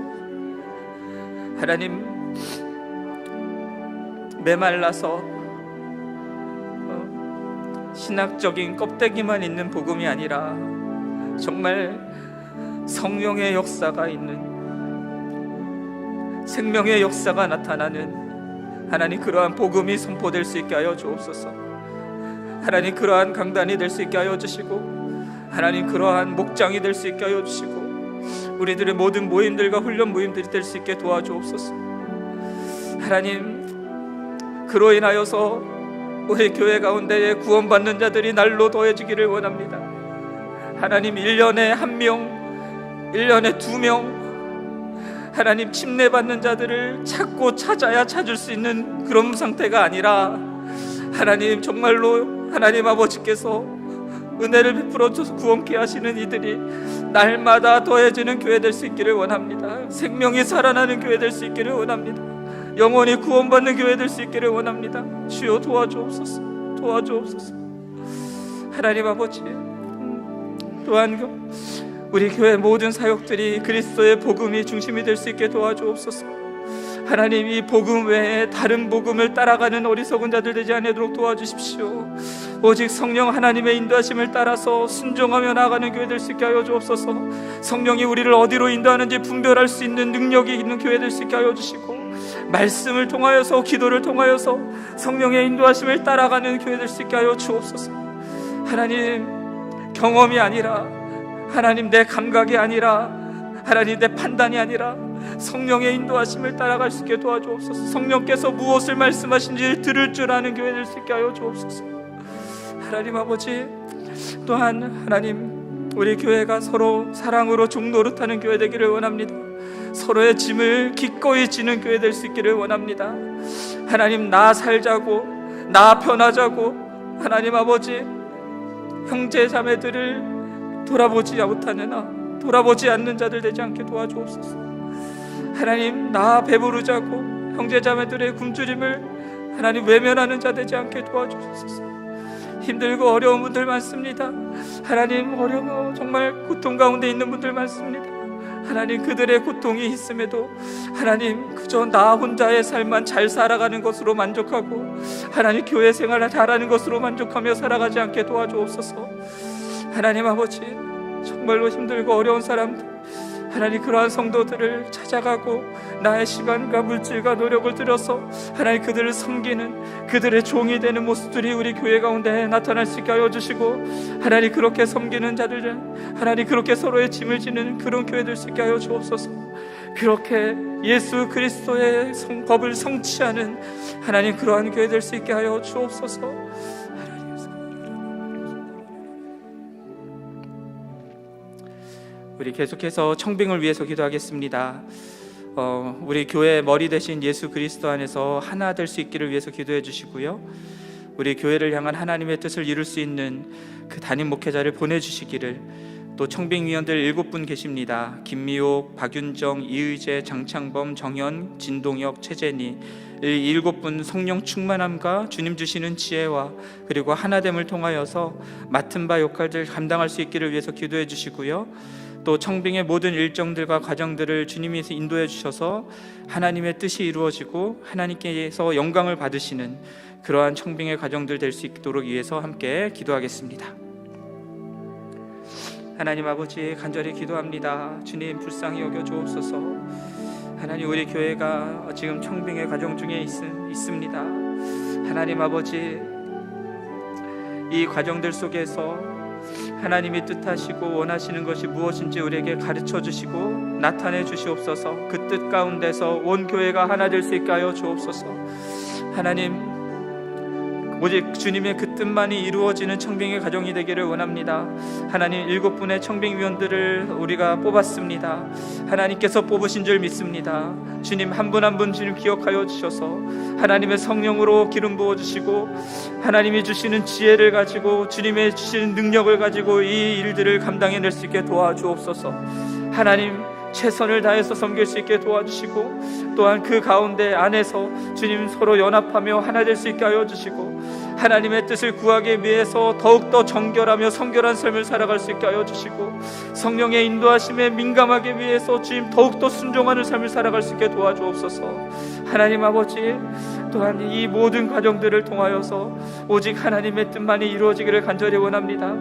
[SPEAKER 1] 하나님, 메말라서 신학적인 껍데기만 있는 복음이 아니라 정말 성령의 역사가 있는, 생명의 역사가 나타나는 하나님, 그러한 복음이 선포될 수 있게 하여 주옵소서. 하나님, 그러한 강단이 될 수 있게 하여 주시고, 하나님, 그러한 목장이 될 수 있게 하여 주시고, 우리들의 모든 모임들과 훈련 모임들이 될 수 있게 도와주옵소서. 하나님, 그로 인하여서 우리 교회 가운데에 구원받는 자들이 날로 더해지기를 원합니다. 하나님, 1년에 1명, 1년에 2명, 하나님, 침례받는 자들을 찾고 찾아야 찾을 수 있는 그런 상태가 아니라, 하나님, 정말로 하나님 아버지께서 은혜를 베풀어 줘서 구원케 하시는 이들이 날마다 더해지는 교회 될 수 있기를 원합니다. 생명이 살아나는 교회 될 수 있기를 원합니다. 영원히 구원받는 교회 될 수 있기를 원합니다. 주여, 도와주옵소서. 도와주옵소서. 하나님 아버지, 또한 우리 교회 모든 사역들이 그리스도의 복음이 중심이 될 수 있게 도와주옵소서. 하나님, 이 복음 외에 다른 복음을 따라가는 어리석은 자들 되지 않도록 도와주십시오. 오직 성령 하나님의 인도하심을 따라서 순종하며 나아가는 교회 될 수 있게 하여 주옵소서. 성령이 우리를 어디로 인도하는지 분별할 수 있는 능력이 있는 교회 될 수 있게 하여 주시고, 말씀을 통하여서, 기도를 통하여서 성령의 인도하심을 따라가는 교회 될 수 있게 하여 주옵소서. 하나님, 경험이 아니라, 하나님, 내 감각이 아니라, 하나님, 내 판단이 아니라 성령의 인도하심을 따라갈 수 있게 도와주옵소서. 성령께서 무엇을 말씀하신지 들을 줄 아는 교회 될 수 있게 하여 주옵소서. 하나님 아버지, 또한 하나님, 우리 교회가 서로 사랑으로 종노릇하는 교회 되기를 원합니다. 서로의 짐을 기꺼이 지는 교회 될 수 있기를 원합니다. 하나님, 나 살자고, 나 편하자고, 하나님 아버지, 형제 자매들을 돌아보지 못하는, 돌아보지 않는 자들 되지 않게 도와주옵소서. 하나님, 나 배부르자고 형제 자매들의 굶주림을 하나님 외면하는 자 되지 않게 도와주옵소서. 힘들고 어려운 분들 많습니다. 하나님, 어려워 정말 고통 가운데 있는 분들 많습니다. 하나님, 그들의 고통이 있음에도 하나님, 그저 나 혼자의 삶만 잘 살아가는 것으로 만족하고, 하나님, 교회 생활을 잘하는 것으로 만족하며 살아가지 않게 도와주옵소서. 하나님 아버지, 정말로 힘들고 어려운 사람들, 하나님, 그러한 성도들을 찾아가고 나의 시간과 물질과 노력을 들여서 하나님, 그들을 섬기는, 그들의 종이 되는 모습들이 우리 교회 가운데 나타날 수 있게 하여 주시고, 하나님, 그렇게 섬기는 자들, 하나님, 그렇게 서로의 짐을 지는 그런 교회 될 수 있게 하여 주옵소서. 그렇게 예수 그리스도의 법을 성취하는 하나님, 그러한 교회 될 수 있게 하여 주옵소서. 우리 계속해서 청빙을 위해서 기도하겠습니다. 우리 교회의 머리 되신 예수 그리스도 안에서 하나 될 수 있기를 위해서 기도해 주시고요. 우리 교회를 향한 하나님의 뜻을 이룰 수 있는 그 담임 목회자를 보내주시기를, 또 청빙위원들 7분 계십니다. 김미옥, 박윤정, 이의재, 장창범, 정현, 진동혁, 최재니, 7분 성령 충만함과 주님 주시는 지혜와 그리고 하나됨을 통하여서 맡은 바 역할들 감당할 수 있기를 위해서 기도해 주시고요. 또 청빙의 모든 일정들과 과정들을 주님이 인도해 주셔서 하나님의 뜻이 이루어지고 하나님께서 영광을 받으시는 그러한 청빙의 과정들 될 수 있도록 위해서 함께 기도하겠습니다. 하나님 아버지, 간절히 기도합니다. 주님, 불쌍히 여겨 주옵소서. 하나님, 우리 교회가 지금 청빙의 과정 중에 있습니다. 하나님 아버지, 이 과정들 속에서 하나님이 뜻하시고 원하시는 것이 무엇인지 우리에게 가르쳐 주시고 나타내 주시옵소서. 그 뜻 가운데서 온 교회가 하나 될 수 있게 하여 주옵소서. 하나님, 오직 주님의 그 뜻만이 이루어지는 청빙의 가정이 되기를 원합니다. 하나님, 7분의 청빙위원들을 우리가 뽑았습니다. 하나님께서 뽑으신 줄 믿습니다. 주님, 한 분 한 분 주님 기억하여 주셔서 하나님의 성령으로 기름 부어주시고 하나님이 주시는 지혜를 가지고 주님의 주시는 능력을 가지고 이 일들을 감당해낼 수 있게 도와주옵소서. 하나님, 최선을 다해서 섬길 수 있게 도와주시고, 또한 그 가운데 안에서 주님 서로 연합하며 하나 될 수 있게 하여 주시고, 하나님의 뜻을 구하기 위해서 더욱더 정결하며 성결한 삶을 살아갈 수 있게 하여 주시고, 성령의 인도하심에 민감하기 위해서 주님 더욱더 순종하는 삶을 살아갈 수 있게 도와주옵소서. 하나님 아버지, 또한 이 모든 과정들을 통하여서 오직 하나님의 뜻만이 이루어지기를 간절히 원합니다.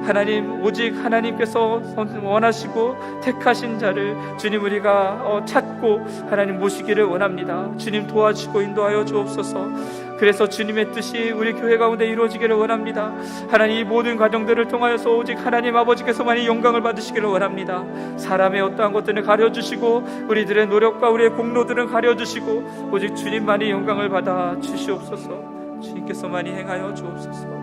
[SPEAKER 1] 하나님, 오직 하나님께서 원하시고 택하신 자를 주님 우리가 찾고 하나님 모시기를 원합니다. 주님 도와주시고 인도하여 주옵소서. 그래서 주님의 뜻이 우리 교회 가운데 이루어지기를 원합니다. 하나님, 이 모든 과정들을 통하여서 오직 하나님 아버지께서만이 영광을 받으시기를 원합니다. 사람의 어떠한 것들을 가려주시고 우리들의 노력과 우리의 공로들은 가려주시고 오직 주님만이 영광을 받아 주시옵소서. 주님께서만이 행하여 주옵소서.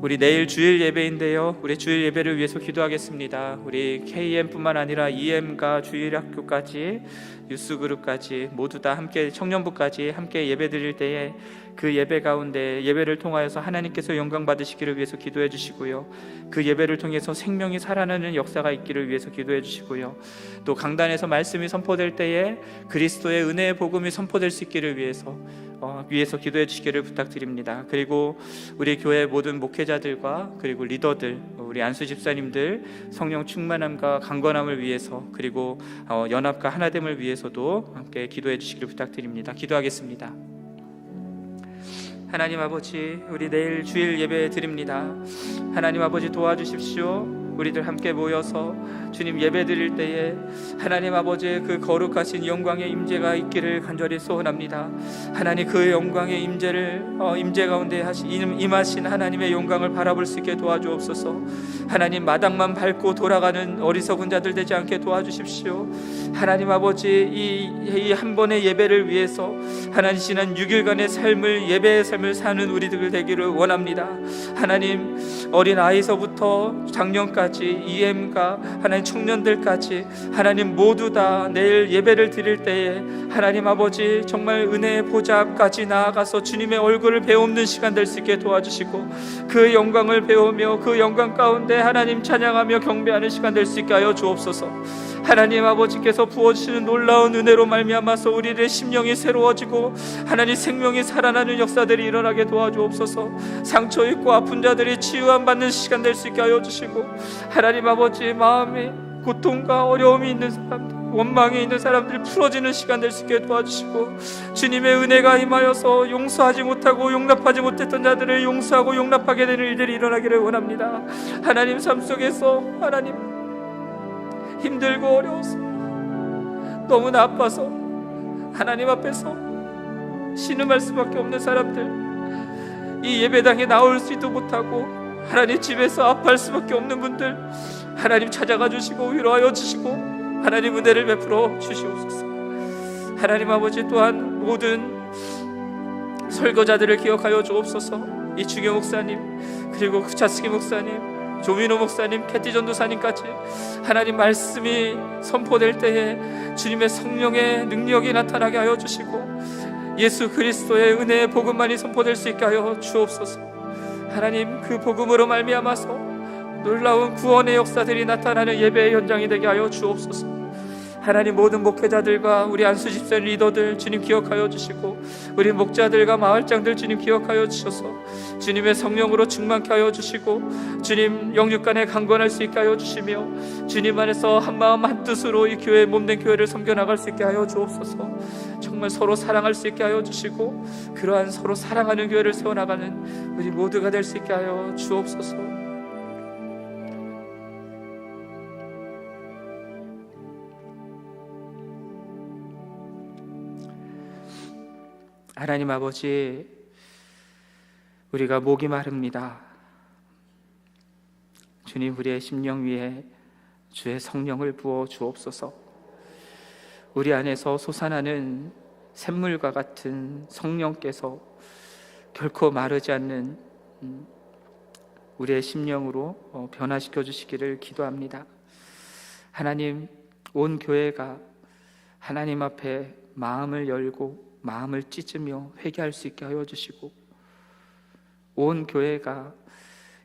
[SPEAKER 1] 우리 내일 주일 예배인데요, 우리 주일 예배를 위해서 기도하겠습니다. 우리 KM뿐만 아니라 EM과 주일학교까지 뉴스그룹까지 모두 다 함께, 청년부까지 함께 예배 드릴 때에 그 예배 가운데 예배를 통하여서 하나님께서 영광 받으시기를 위해서 기도해 주시고요, 그 예배를 통해서 생명이 살아나는 역사가 있기를 위해서 기도해 주시고요, 또 강단에서 말씀이 선포될 때에 그리스도의 은혜의 복음이 선포될 수 있기를 위해서 기도해 주시기를 부탁드립니다. 그리고 우리 교회 모든 목회자들과 그리고 리더들, 우리 안수 집사님들 성령 충만함과 강건함을 위해서, 그리고 연합과 하나됨을 위해서도 함께 기도해 주시기를 부탁드립니다. 기도하겠습니다. 하나님 아버지, 우리 내일 주일 예배 드립니다. 하나님 아버지, 도와주십시오. 우리들 함께 모여서 주님 예배 드릴 때에 하나님 아버지의 그 거룩하신 영광의 임재가 있기를 간절히 소원합니다. 하나님, 그 영광의 임재 가운데 임하신 하나님의 영광을 바라볼 수 있게 도와주옵소서. 하나님, 마당만 밟고 돌아가는 어리석은 자들 되지 않게 도와주십시오. 하나님 아버지, 이 한 번의 예배를 위해서 하나님 지난 6일간의 삶을, 예배의 삶을 사는 우리들 되기를 원합니다. 하나님, 어린 아이서부터 장년까지 EM과 하나님 청년들까지 하나님 모두 다 내일 예배를 드릴 때에 하나님 아버지 정말 은혜의 보좌 앞까지 나아가서 주님의 얼굴을 배우는 시간 될 수 있게 도와주시고, 그 영광을 배우며 그 영광 가운데 하나님 찬양하며 경배하는 시간 될 수 있게 하여 주옵소서. 하나님 아버지께서 부어주시는 놀라운 은혜로 말미암아서 우리의 심령이 새로워지고 하나님 생명이 살아나는 역사들이 일어나게 도와주옵소서. 상처 있고 아픈 자들이 치유함 받는 시간 될 수 있게 하여 주시고, 하나님 아버지 마음에 고통과 어려움이 있는 사람들, 원망이 있는 사람들이 풀어지는 시간 될 수 있게 도와주시고, 주님의 은혜가 임하여서 용서하지 못하고 용납하지 못했던 자들을 용서하고 용납하게 되는 일들이 일어나기를 원합니다. 하나님, 삶 속에서 하나님 힘들고 어려워서 너무나 아파서 하나님 앞에서 신음할 수밖에 없는 사람들, 이 예배당에 나올 수도 못하고 하나님 집에서 아파할 수밖에 없는 분들 하나님 찾아가 주시고 위로하여 주시고 하나님 은혜를 베풀어 주시옵소서. 하나님 아버지, 또한 모든 설교자들을 기억하여 주옵소서. 이충효 목사님, 그리고 차승희 목사님, 조민호 목사님, 캐티 전도사님까지 하나님 말씀이 선포될 때에 주님의 성령의 능력이 나타나게 하여 주시고 예수 그리스도의 은혜의 복음만이 선포될 수 있게 하여 주옵소서. 하나님, 그 복음으로 말미암아서 놀라운 구원의 역사들이 나타나는 예배의 현장이 되게 하여 주옵소서. 하나님, 모든 목회자들과 우리 안수 집사님 리더들 주님 기억하여 주시고, 우리 목자들과 마을장들 주님 기억하여 주셔서 주님의 성령으로 충만케 하여 주시고, 주님 영육간에 강건할 수 있게 하여 주시며, 주님 안에서 한마음 한뜻으로 이 교회 몸된 교회를 섬겨나갈 수 있게 하여 주옵소서. 정말 서로 사랑할 수 있게 하여 주시고, 그러한 서로 사랑하는 교회를 세워나가는 우리 모두가 될 수 있게 하여 주옵소서. 하나님 아버지, 우리가 목이 마릅니다. 주님, 우리의 심령 위에 주의 성령을 부어 주옵소서. 우리 안에서 솟아나는 샘물과 같은 성령께서 결코 마르지 않는 우리의 심령으로 변화시켜 주시기를 기도합니다. 하나님, 온 교회가 하나님 앞에 마음을 열고 마음을 찢으며 회개할 수 있게 하여 주시고, 온 교회가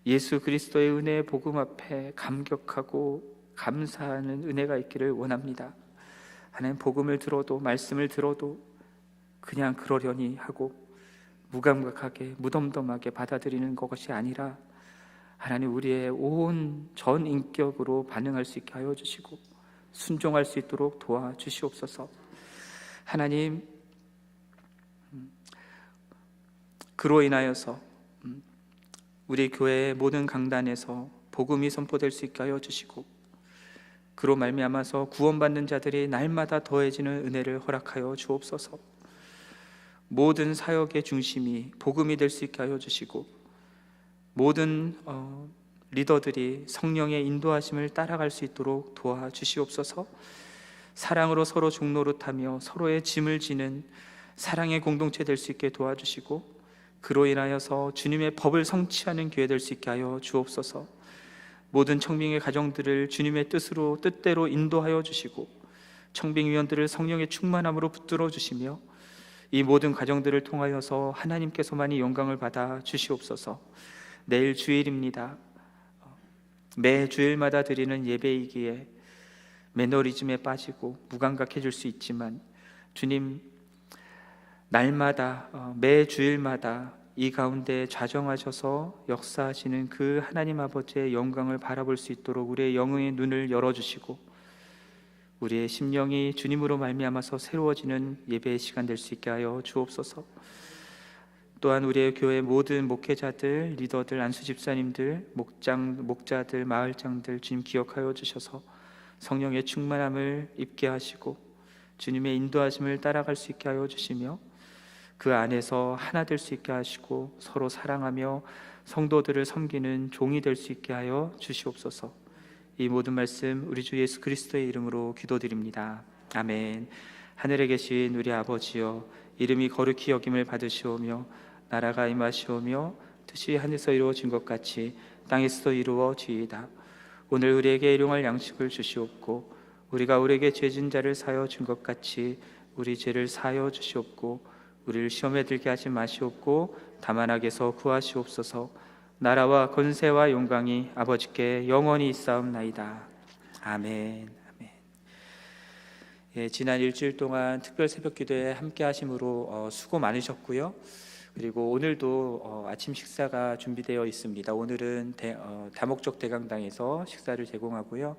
[SPEAKER 1] 예수 그리스도의 은혜의 복음 앞에 감격하고 감사하는 은혜가 있기를 원합니다. 하나님, 복음을 들어도 말씀을 들어도 그냥 그러려니 하고 무감각하게 무덤덤하게 받아들이는 것이 아니라 하나님, 우리의 온 전 인격으로 반응할 수 있게 하여 주시고 순종할 수 있도록 도와주시옵소서. 하나님, 그로 인하여서 우리 교회의 모든 강단에서 복음이 선포될 수 있게 하여 주시고 그로 말미암아서 구원받는 자들이 날마다 더해지는 은혜를 허락하여 주옵소서. 모든 사역의 중심이 복음이 될 수 있게 하여 주시고 모든 리더들이 성령의 인도하심을 따라갈 수 있도록 도와주시옵소서. 사랑으로 서로 종노릇하며 서로의 짐을 지는 사랑의 공동체 될 수 있게 도와주시고 그로 인하여서 주님의 법을 성취하는 교회 될 수 있게 하여 주옵소서. 모든 청빙의 가정들을 주님의 뜻대로 인도하여 주시고 청빙위원들을 성령의 충만함으로 붙들어 주시며 이 모든 가정들을 통하여서 하나님께서만이 영광을 받아 주시옵소서. 내일 주일입니다. 매 주일마다 드리는 예배이기에 매너리즘에 빠지고 무감각해질 수 있지만 주님, 날마다 매 주일마다 이 가운데 좌정하셔서 역사하시는 그 하나님 아버지의 영광을 바라볼 수 있도록 우리의 영의 눈을 열어주시고 우리의 심령이 주님으로 말미암아서 새로워지는 예배의 시간 될 수 있게 하여 주옵소서. 또한 우리의 교회 모든 목회자들, 리더들, 안수 집사님들, 목자들, 마을장들 주님 기억하여 주셔서 성령의 충만함을 입게 하시고 주님의 인도하심을 따라갈 수 있게 하여 주시며 그 안에서 하나 될 수 있게 하시고 서로 사랑하며 성도들을 섬기는 종이 될 수 있게 하여 주시옵소서. 이 모든 말씀 우리 주 예수 그리스도의 이름으로 기도드립니다. 아멘. 하늘에 계신 우리 아버지여, 이름이 거룩히 여김을 받으시오며 나라가 임하시오며 뜻이 하늘에서 이루어진 것 같이 땅에서도 이루어지이다. 오늘 우리에게 일용할 양식을 주시옵고 우리가 우리에게 죄진 자를 사하여 준 것 같이 우리 죄를 사하여 주시옵고 우리를 시험에 들게 하지 마시옵고 다만 악에서 구하시옵소서. 나라와 권세와 영광이 아버지께 영원히 있사옵나이다. 아멘. 아멘. 예, 지난 일주일 동안 특별 새벽 기도에 함께 하심으로 수고 많으셨고요. 그리고 오늘도 아침 식사가 준비되어 있습니다. 오늘은 다목적 대강당에서 식사를 제공하고요.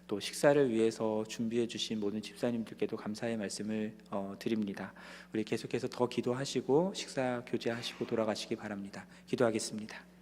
[SPEAKER 1] 또 식사를 위해서 준비해 주신 모든 집사님들께도 감사의 말씀을 드립니다. 우리 계속해서 더 기도하시고 식사 교제하시고 돌아가시기 바랍니다. 기도하겠습니다.